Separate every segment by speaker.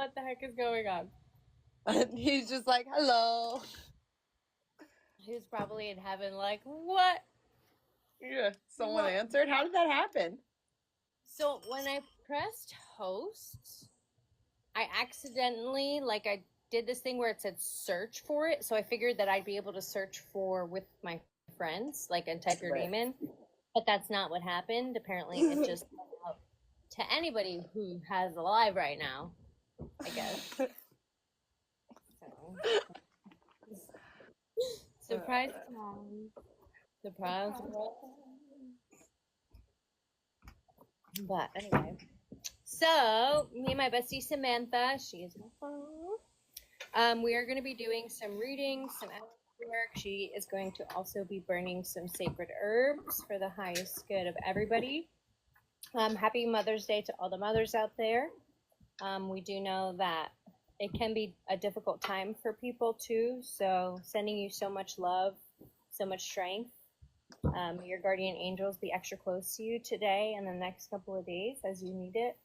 Speaker 1: what the heck is going on?
Speaker 2: And he's just like, hello.
Speaker 1: He was probably in heaven like, what?
Speaker 2: Yeah, someone
Speaker 1: What?
Speaker 2: answered. How did that happen?
Speaker 1: So when I pressed host, I accidentally, like, I did this thing where it said search for it. So I figured that I'd be able to search for with my friends, like, and type your
Speaker 2: Right.
Speaker 1: name in. But that's not what happened. Apparently, it just went out to anybody who has a live right now, I guess. So, surprise time. Surprise. But anyway. So, me and my bestie Samantha, she is my phone. We are going to be doing some readings, some energy work. She is going to also be burning some sacred herbs for the highest good of everybody. Happy Mother's Day to all the mothers out there. We do know that it can be a difficult time for people too, so sending you so much love, so much strength. Your guardian angels be extra close to you today and the next couple of days as you need it.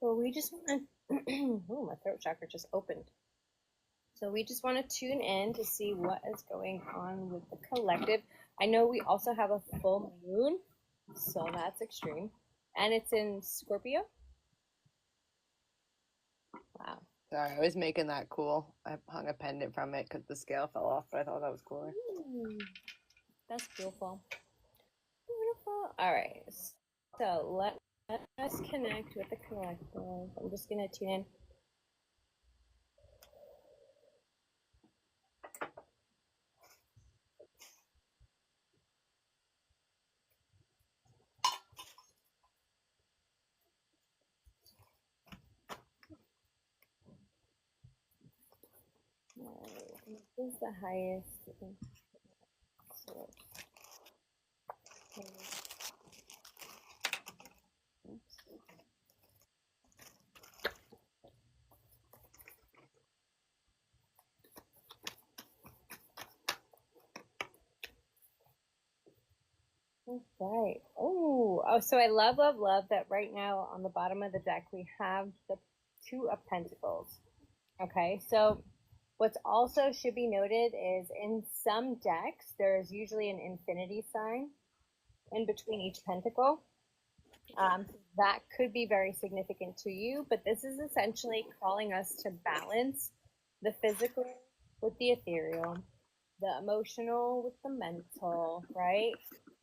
Speaker 1: So we just want to, oh, my throat chakra just opened. So we just want to tune in to see what is going on with the collective. I know we also have a full moon, so that's extreme. And it's in Scorpio. Wow.
Speaker 2: Sorry, I was making that cool. I hung a pendant from it because the scale fell off, but I thought that was cooler.
Speaker 1: That's beautiful. Beautiful. All right. So let us connect with the collective. I'm just going to tune in. This is the highest. Right. Oh, so I love, love, love that right now on the bottom of the deck we have the Two of Pentacles. Okay, so what's also should be noted is in some decks there's usually an infinity sign in between each pentacle. That could be very significant to you, but this is essentially calling us to balance the physical with the ethereal, the emotional with the mental, right?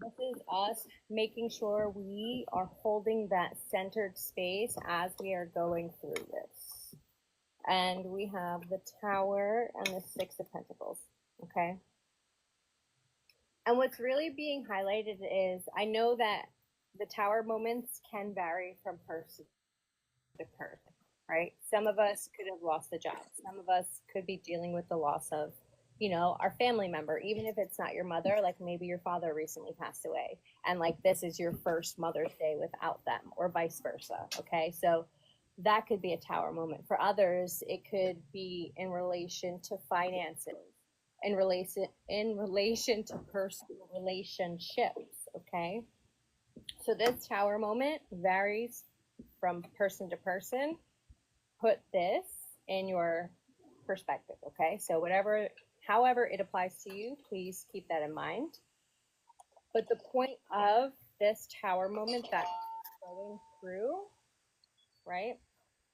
Speaker 1: This is us making sure we are holding that centered space as we are going through this. And we have the Tower and the Six of Pentacles, okay? And what's really being highlighted is, I know that the Tower moments can vary from person to person, right? Some of us could have lost the job. Some of us could be dealing with the loss of, our family member, even if it's not your mother, like maybe your father recently passed away. And like this is your first Mother's Day without them, or vice versa. Okay. So that could be a Tower moment. For others, it could be in relation to finances, in relation to personal relationships. Okay. So this Tower moment varies from person to person. Put this in your perspective, okay? So however it applies to you, please keep that in mind. But the point of this Tower moment that we're going through, right?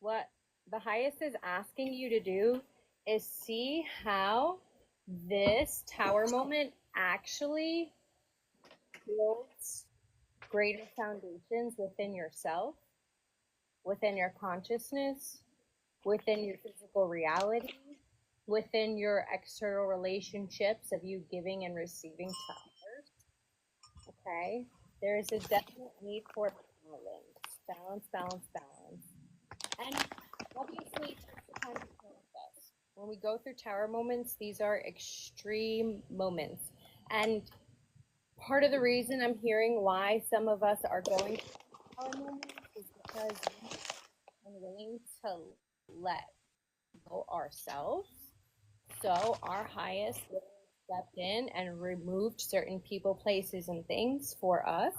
Speaker 1: What the highest is asking you to do is see how this Tower moment actually builds greater foundations within yourself, within your consciousness, within your physical reality, within your external relationships of you giving and receiving to others. Okay? There is a definite need for balance. Balance, balance, balance. And obviously, it takes the time to process. When we go through Tower moments, these are extreme moments. And part of the reason I'm hearing why some of us are going through Tower moments is because we're unwilling to let go ourselves. So our highest stepped in and removed certain people, places, and things for us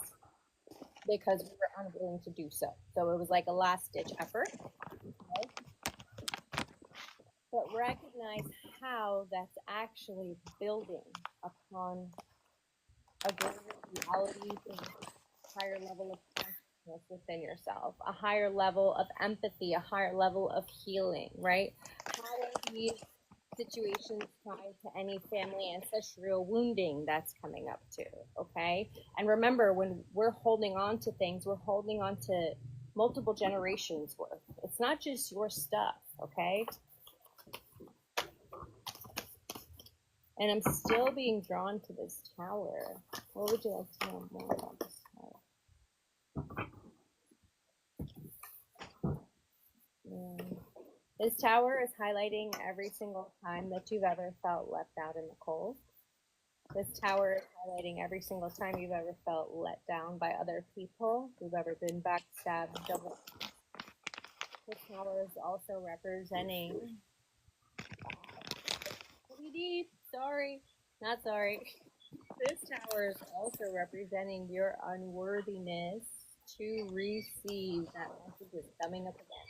Speaker 1: because we were unwilling to do so. So it was like a last ditch effort. Okay? but recognize how that's actually building upon a greater reality, a higher level of consciousness within yourself, a higher level of empathy, a higher level of healing, right? How are these situations tied to any family ancestral wounding that's coming up too, okay? And remember, when we're holding on to things, we're holding on to multiple generations worth. It's not just your stuff, okay? And I'm still being drawn to this tower. What would you like to know more about this tower? Yeah. This tower is highlighting every single time that you've ever felt left out in the cold. This tower is highlighting every single time you've ever felt let down by other people, who've ever been backstabbed, double. This tower is also representing. Sorry, not sorry. This tower is also representing your unworthiness to receive. That message is coming up again.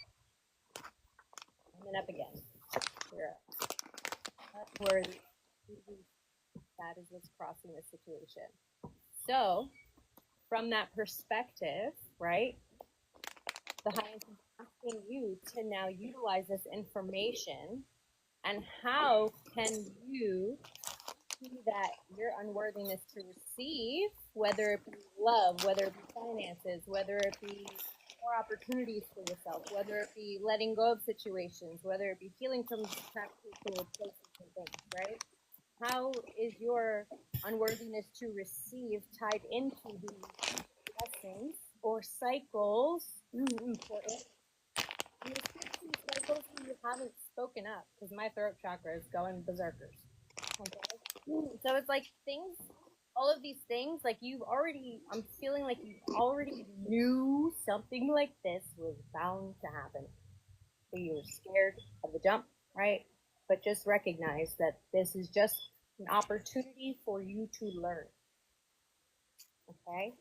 Speaker 1: Coming up again. You're unworthy. That is what's crossing the situation. So, from that perspective, right, the highest is asking you to now utilize this information, and how can you see that your unworthiness to receive, whether it be love, whether it be finances, whether it be more opportunities for yourself, whether it be letting go of situations, whether it be healing from particular places and things, right? How is your unworthiness to receive tied into these blessings or cycles for it? Cycles you haven't spoken up, because my throat chakra is going berserkers. Okay? So it's like things, all of these things, like I'm feeling like you already knew something like this was bound to happen. But you were scared of the jump, right? But just recognize that this is just an opportunity for you to learn. Okay?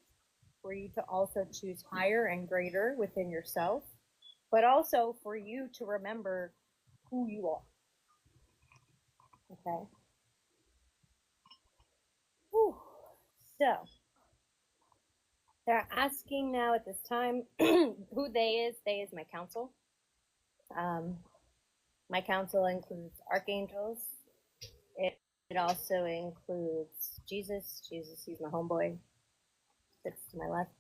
Speaker 1: For you to also choose higher and greater within yourself, but also for you to remember who you are. Okay? Whew. So, they're asking now at this time who they is. They is my council. My council includes archangels. It also includes Jesus. Jesus, he's my homeboy. Sits to my left.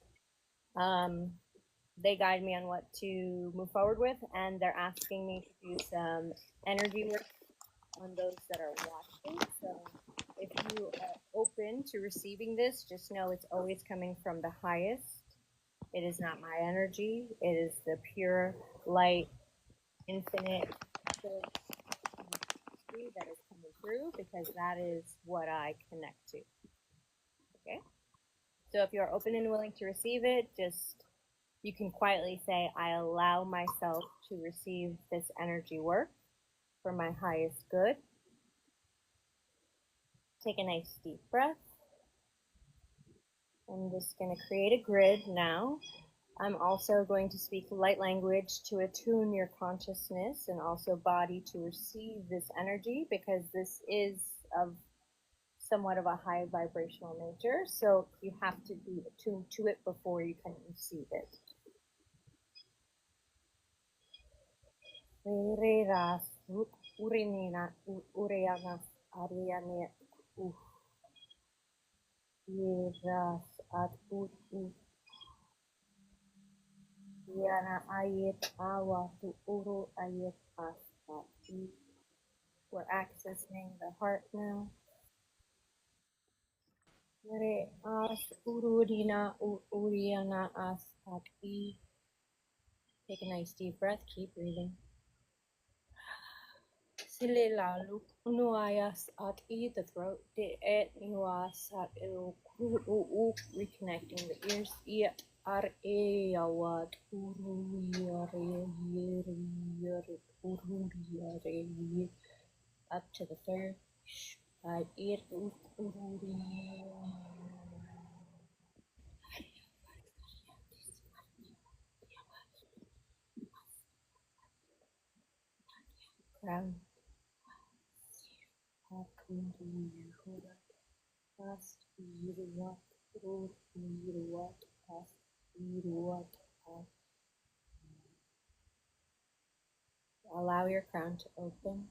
Speaker 1: They guide me on what to move forward with, and they're asking me to do some energy work on those that are watching. So if you are open to receiving this, just know it's always coming from the highest. It is not my energy. It is the pure light, infinite that is coming through, because that is what I connect to. Okay? So if you're open and willing to receive it, you can quietly say, I allow myself to receive this energy work for my highest good. Take a nice deep breath. I'm just going to create a grid now. I'm also going to speak light language to attune your consciousness and also body to receive this energy, because this is of somewhat of a high vibrational nature. So you have to be attuned to it before you can receive it. We're accessing the heart now. Take a nice deep breath. Keep breathing. The throat. Reconnecting the ears. Up to the third. Crown. Allow your crown to open.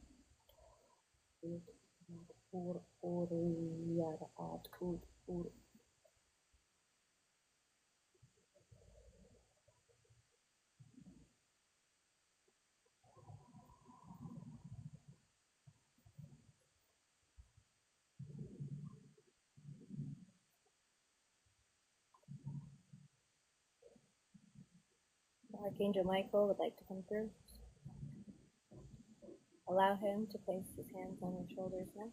Speaker 1: Archangel Michael would like to come through. Allow him to place his hands on your shoulders now.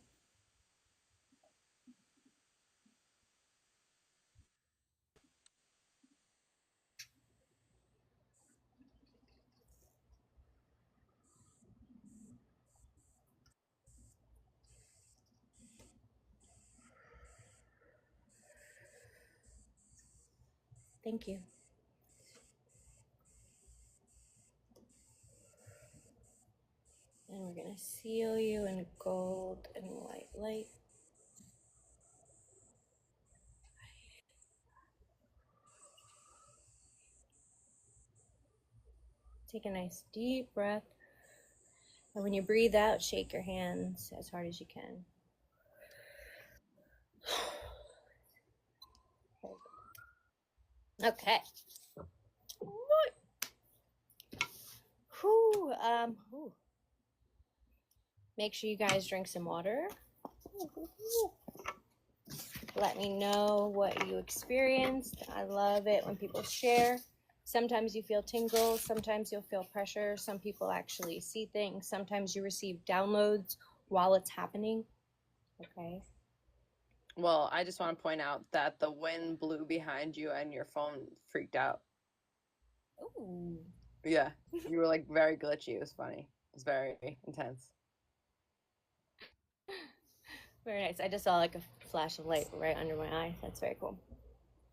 Speaker 1: Thank you. And we're going to seal you in gold and white light. Take a nice deep breath. And when you breathe out, shake your hands as hard as you can. Okay. Whew. Make sure you guys drink some water. Let me know what you experienced. I love it when people share. Sometimes you feel tingles, sometimes you'll feel pressure. Some people actually see things. Sometimes you receive downloads while it's happening. Okay.
Speaker 2: Well, I just want to point out that the wind blew behind you and your phone freaked out.
Speaker 1: Ooh.
Speaker 2: Yeah, you were like very glitchy. It was funny. It was very intense.
Speaker 1: Very nice. I just saw like a flash of light right under my eye. That's very cool.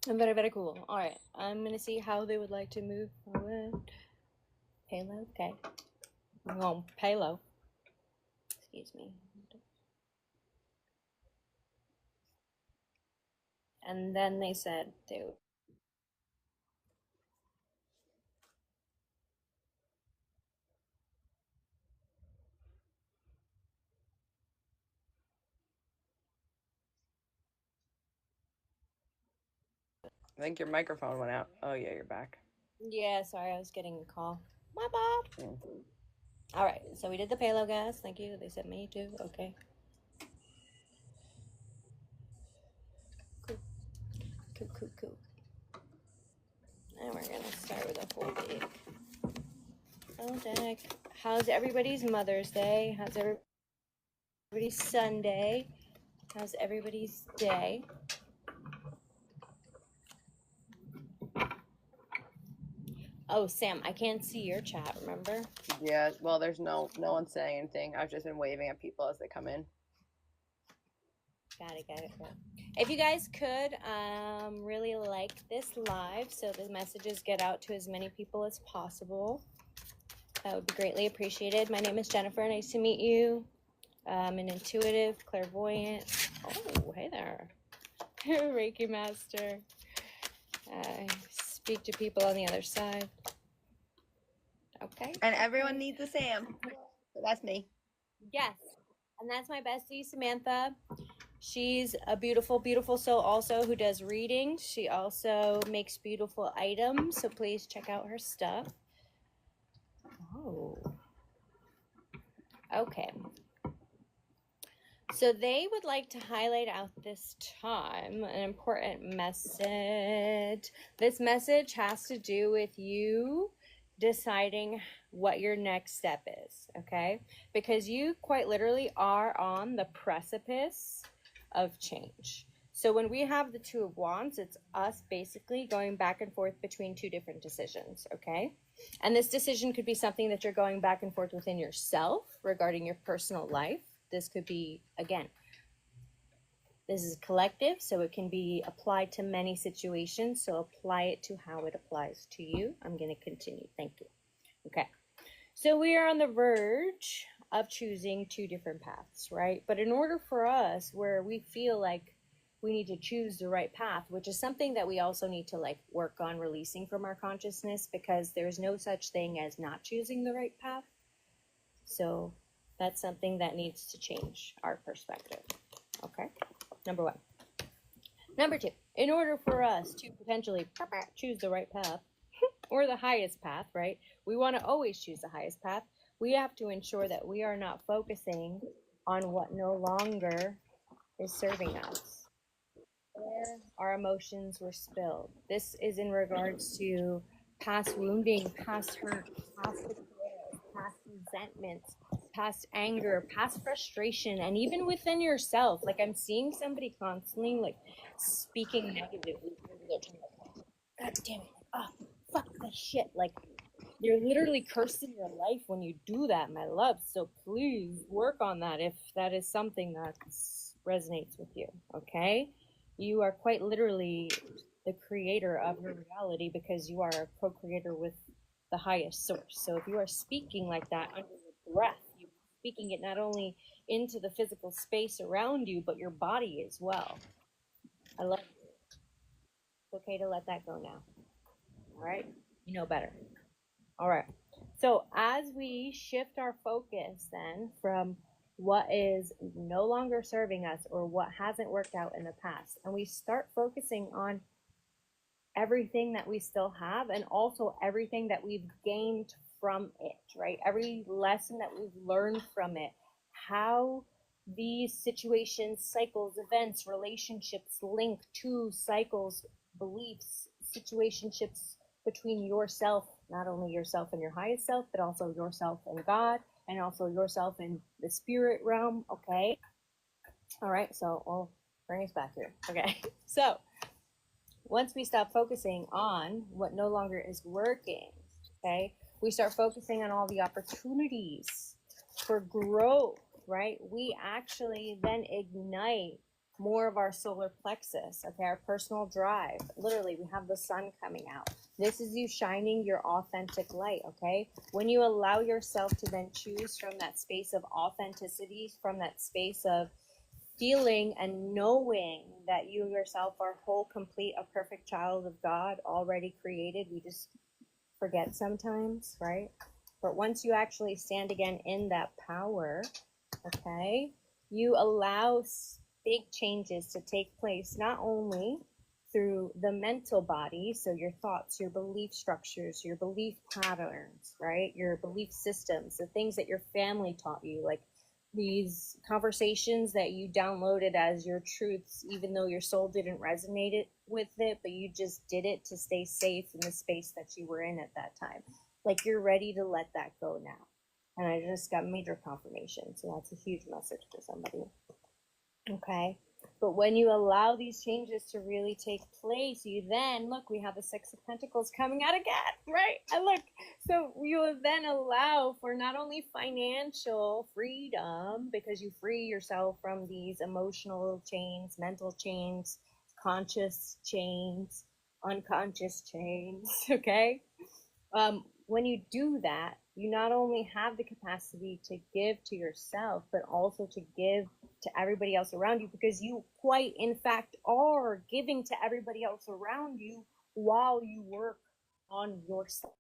Speaker 1: Very, very cool. All right. I'm going to see how they would like to move forward. Payload. Okay. I'm going payload. Excuse me. And then they said they would.
Speaker 2: I think your microphone went out. Oh, yeah, you're back.
Speaker 1: Yeah, sorry. I was getting a call. My bad. All right. So we did the payload, guys. Thank you. They said me too. Okay. Cool. And we're going to start with a full big deck. How's everybody's Mother's Day? How's everybody's Sunday? How's everybody's day? Oh, Sam, I can't see your chat, remember?
Speaker 2: Yeah, well, there's no one saying anything. I've just been waving at people as they come in.
Speaker 1: Got it. If you guys could really like this live so the messages get out to as many people as possible, that would be greatly appreciated. My name is Jennifer. Nice to meet you. I'm an intuitive, clairvoyant. Oh, hey there. Reiki master. I speak to people on the other side. Okay.
Speaker 2: And everyone needs a Sam. So that's me.
Speaker 1: Yes. And that's my bestie, Samantha. She's a beautiful, beautiful soul also who does readings. She also makes beautiful items, so please check out her stuff. Oh. Okay. So they would like to highlight out this time an important message. This message has to do with you deciding what your next step is, okay? Because you quite literally are on the precipice of change. So when we have the Two of Wands, it's us basically going back and forth between two different decisions, okay? And this decision could be something that you're going back and forth within yourself regarding your personal life. This could be, again, this is collective, so it can be applied to many situations. So apply it to how it applies to you. I'm going to continue. Thank you. Okay. So we are on the verge of choosing two different paths, right? But in order for us, where we feel like we need to choose the right path, which is something that we also need to like work on releasing from our consciousness, because there's no such thing as not choosing the right path. So that's something that needs to change our perspective. Okay, number one. Number two, in order for us to potentially choose the right path or the highest path, right? We want to always choose the highest path. We have to ensure that we are not focusing on what no longer is serving us, where our emotions were spilled. This is in regards to past wounding, past hurt, past betrayals, past resentment, past anger, past frustration, and even within yourself. Like, I'm seeing somebody constantly like speaking negatively. God damn it. Oh, fuck this shit. Like, you're literally cursing your life when you do that, my love. So please work on that if that is something that resonates with you, okay? You are quite literally the creator of your reality, because you are a co-creator with the highest source. So if you are speaking like that under your breath, you're speaking it not only into the physical space around you, but your body as well. I love it. It's okay to let that go now. All right? You know better. All right. So as we shift our focus then from what is no longer serving us or what hasn't worked out in the past, and we start focusing on everything that we still have and also everything that we've gained from it, right? Every lesson that we've learned from it, how these situations, cycles, events, relationships link to cycles, beliefs, situationships between yourself, not only yourself and your highest self, but also yourself and God, and also yourself in the spirit realm, okay? All right, so I'll bring us back here. Okay, so once we stop focusing on what no longer is working, okay, we start focusing on all the opportunities for growth, right? We actually then ignite more of our solar plexus, okay, our personal drive. Literally, we have the sun coming out. This is you shining your authentic light, okay? When you allow yourself to then choose from that space of authenticity, from that space of feeling and knowing that you yourself are whole, complete, a perfect child of God already created. We just forget sometimes, right? But once you actually stand again in that power, okay, you allow big changes to take place, not only through the mental body, so your thoughts, your belief structures, your belief patterns, right? Your belief systems, the things that your family taught you, like these conversations that you downloaded as your truths, even though your soul didn't resonate with it, but you just did it to stay safe in the space that you were in at that time. Like, you're ready to let that go now. And I just got major confirmation. So that's a huge message for somebody. Okay. But when you allow these changes to really take place, you then, look, we have the Six of Pentacles coming out again, right? And look, so you will then allow for not only financial freedom, because you free yourself from these emotional chains, mental chains, conscious chains, unconscious chains, okay? When you do that, you not only have the capacity to give to yourself, but also to give to everybody else around you, because you quite in fact are giving to everybody else around you while you work on yourself.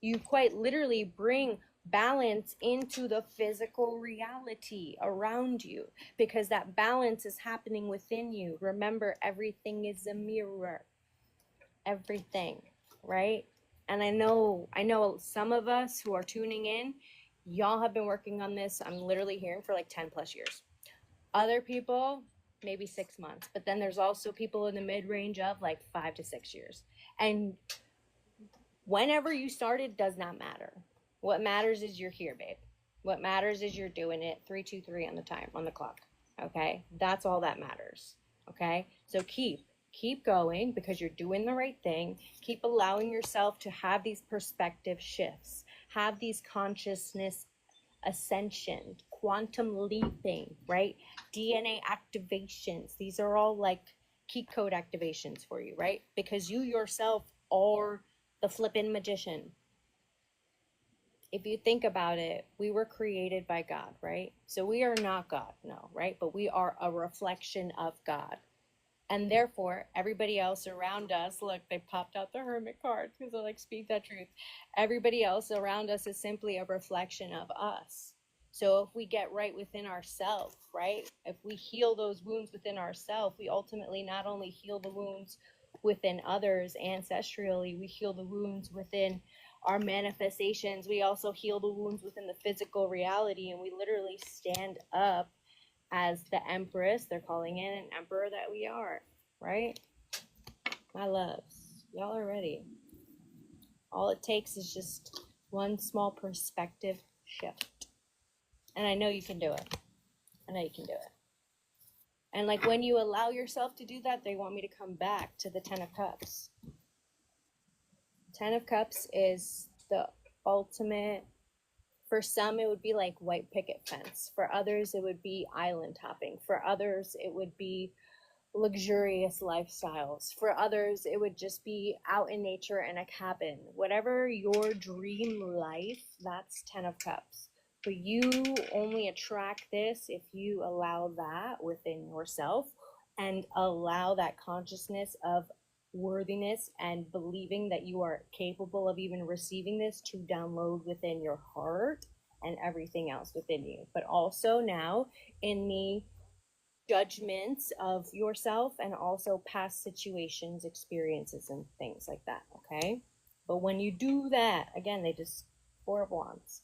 Speaker 1: You quite literally bring balance into the physical reality around you, because that balance is happening within you. Remember, everything is a mirror. Everything, right? And I know some of us who are tuning in, y'all have been working on this, I'm literally hearing, for like 10 plus years. Other people, maybe 6 months. But then there's also people in the mid-range of like 5 to 6 years. And whenever you started does not matter. What matters is you're here, babe. What matters is you're doing it 3-2-3 on the clock. Okay? That's all that matters. Okay? So keep going, because you're doing the right thing. Keep allowing yourself to have these perspective shifts, have these consciousness ascension, quantum leaping, right? DNA activations. These are all like key code activations for you, right? Because you yourself are the flippin' magician. if you think about it, we were created by God, right? So we are not God, no, right? But we are a reflection of God. And therefore, everybody else around us, look, they popped out the hermit cards because they're like, speak that truth. Everybody else around us is simply a reflection of us. So if we get right within ourselves, right? If we heal those wounds within ourselves, we ultimately not only heal the wounds within others ancestrally, we heal the wounds within our manifestations. We also heal the wounds within the physical reality, and we literally stand up as the empress, they're calling it an emperor that we are, right? My loves, y'all are ready. All it takes is just one small perspective shift. And I know you can do it. I know you can do it. And like when you allow yourself to do that, they want me to come back to the 10 of Cups. 10 of Cups is the ultimate. For some, it would be like white picket fence. For others, it would be island hopping. For others, it would be luxurious lifestyles. For others, it would just be out in nature in a cabin. Whatever your dream life, that's 10 of Cups. But you only attract this if you allow that within yourself and allow that consciousness of worthiness and believing that you are capable of even receiving this to download within your heart and everything else within you. But also now in the judgments of yourself and also past situations, experiences, and things like that. Okay. But when you do that, again, they just Four of Wands.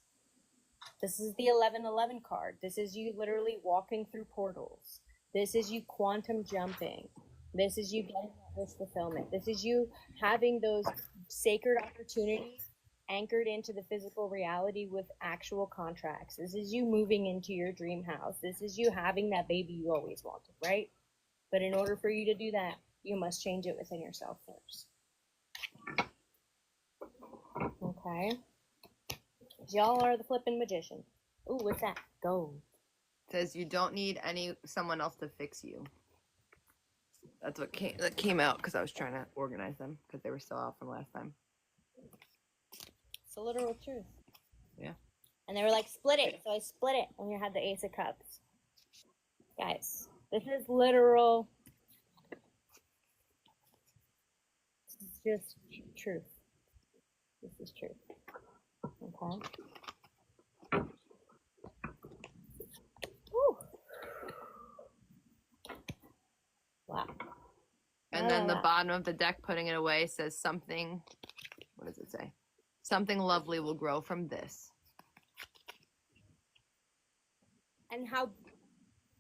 Speaker 1: This is the 1111 card. This is you literally walking through portals. This is you quantum jumping. This is you getting that wish fulfillment. This is you having those sacred opportunities anchored into the physical reality with actual contracts. This is you moving into your dream house. This is you having that baby you always wanted, right? But in order for you to do that, you must change it within yourself first. Okay? Y'all are the flippin' magician. Ooh, what's that? Gold.
Speaker 2: It says you don't need someone else to fix you. That's what came out because I was trying to organize them because they were still out from last time.
Speaker 1: It's a literal truth.
Speaker 2: Yeah.
Speaker 1: And they were like, split it. So I split it. And you had the Ace of Cups. Guys, this is literal. This is just truth. This is truth. Okay. Whew. Wow.
Speaker 2: And then the bottom of the deck, putting it away, says something. What does it say? Something lovely will grow from this.
Speaker 1: And how,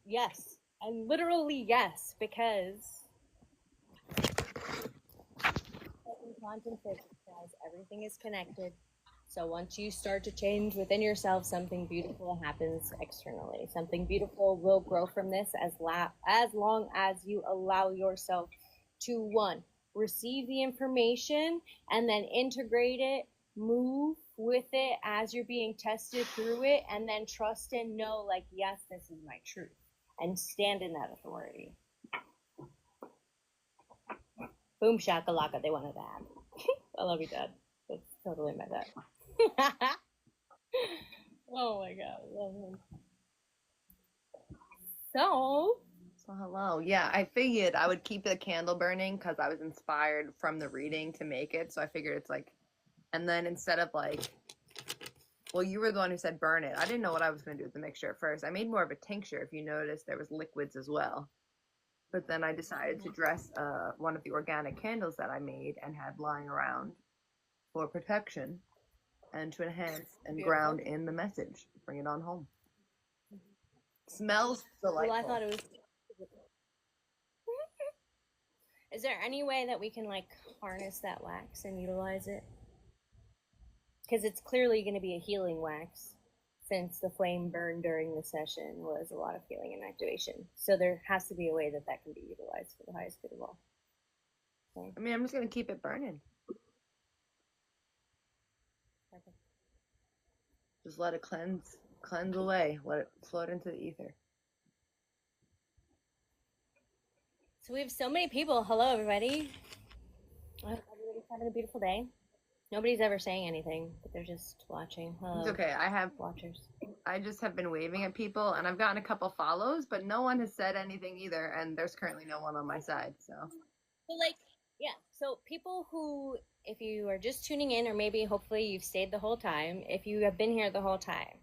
Speaker 1: yes. And literally yes, because in quantum physics, guys, everything is connected. So once you start to change within yourself, something beautiful happens externally. Something beautiful will grow from this as long as you allow yourself to, one, receive the information and then integrate it, move with it as you're being tested through it, and then trust and know, like, yes, this is my truth, and stand in that authority. Boom shakalaka, they wanted that. I love you, Dad. That's totally my dad. Oh my god, I love him. So
Speaker 2: hello. Yeah, I figured I would keep the candle burning because I was inspired from the reading to make it. So I figured it's like, and then instead of like, well, you were the one who said burn it. I didn't know what I was going to do with the mixture at first. I made more of a tincture. If you notice, there was liquids as well. But then I decided to dress one of the organic candles that I made and had lying around for protection and to enhance and ground in the message. Bring it on home. Smells delightful.
Speaker 1: well, I thought it was. Is there any way that we can like harness that wax and utilize it? Because it's clearly going to be a healing wax, since the flame burned during the session was a lot of healing and activation. So there has to be a way that that can be utilized for the highest good of all. Okay.
Speaker 2: I mean, I'm just going to keep it burning.
Speaker 1: Perfect.
Speaker 2: Just let it cleanse away. Let it float into the ether.
Speaker 1: So we have so many people. Hello, everybody. I hope everybody's having a beautiful day. Nobody's ever saying anything, but they're just watching. Hello,
Speaker 2: It's okay.
Speaker 1: watchers.
Speaker 2: I just have been waving at people, and I've gotten a couple follows, but no one has said anything either, and there's currently no one on my side. So
Speaker 1: So like, yeah. So people who, if you are just tuning in, or maybe hopefully you've stayed the whole time, if you have been here the whole time,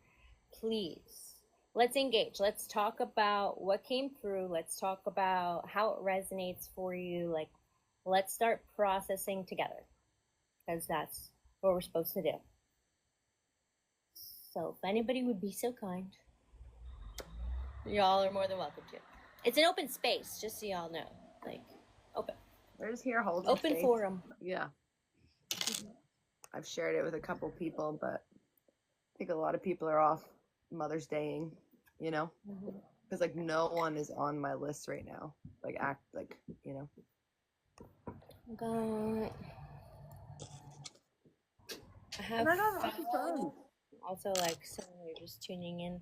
Speaker 1: please let's engage. Let's talk about what came through. Let's talk about how it resonates for you. Like, let's start processing together, because that's what we're supposed to do. So if anybody would be so kind, y'all are more than welcome to. It's an open space, just so y'all know. Like, open.
Speaker 2: we're just here holding
Speaker 1: Open
Speaker 2: space.
Speaker 1: forum.
Speaker 2: Yeah. I've shared it with a couple people, but I think a lot of people are off Mother's Daying, you know? Because, like, no one is on my list right now. Like, you know?
Speaker 1: I have
Speaker 2: I got lots of fun.
Speaker 1: also, like, some of you are just tuning in.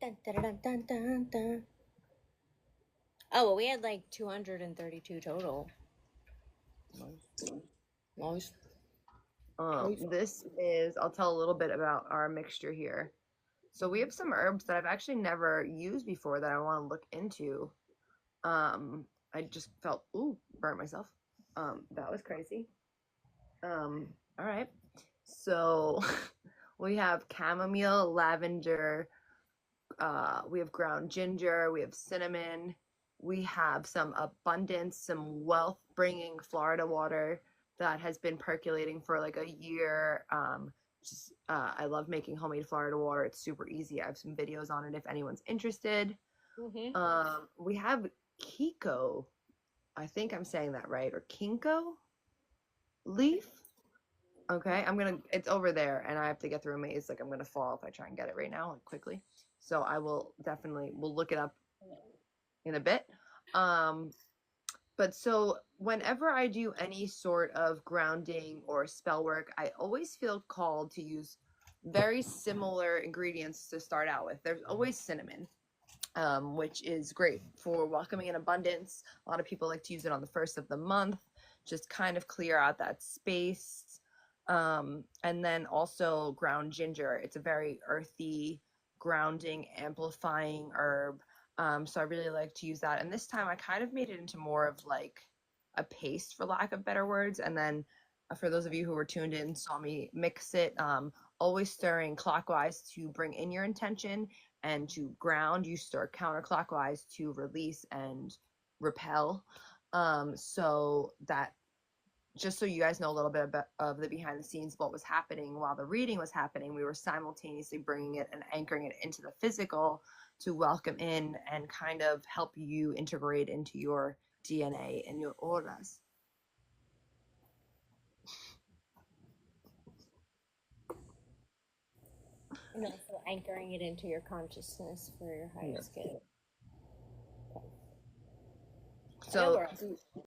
Speaker 1: Dun, dun, dun, dun, dun, dun. Oh, well, we had like 232 total. Nice.
Speaker 2: This is, I'll tell a little bit about our mixture here. So we have some herbs that I've actually never used before that I want to look into. I just felt, burnt myself. That was crazy. All right. So we have chamomile, lavender, we have ground ginger, we have cinnamon, we have some abundance, some wealth bringing Florida water that has been percolating for like a year. I love making homemade Florida water. It's super easy. I have some videos on it if anyone's interested. We have Kiko. I think I'm saying that right, or Kinko leaf. Okay, it's over there, and I have to get through a maze. Like, I'm gonna fall if I try and get it right now, like, quickly. So I will we'll look it up in a bit. But so whenever I do any sort of grounding or spell work, I always feel called to use very similar ingredients to start out with. There's always cinnamon, which is great for welcoming in abundance. A lot of people like to use it on the first of the month, just kind of clear out that space. And then also ground ginger. It's a very earthy, grounding, amplifying herb. So I really like to use that. And this time I kind of made it into more of like a paste, for lack of better words. And then for those of you who were tuned in, saw me mix it, always stirring clockwise to bring in your intention, and to ground, you stir counterclockwise to release and repel. So that, just so you guys know a little bit of the behind the scenes, what was happening while the reading was happening, we were simultaneously bringing it and anchoring it into the physical to welcome in and kind of help you integrate into your DNA and your auras.
Speaker 1: And also anchoring it into your consciousness for your highest good.
Speaker 2: So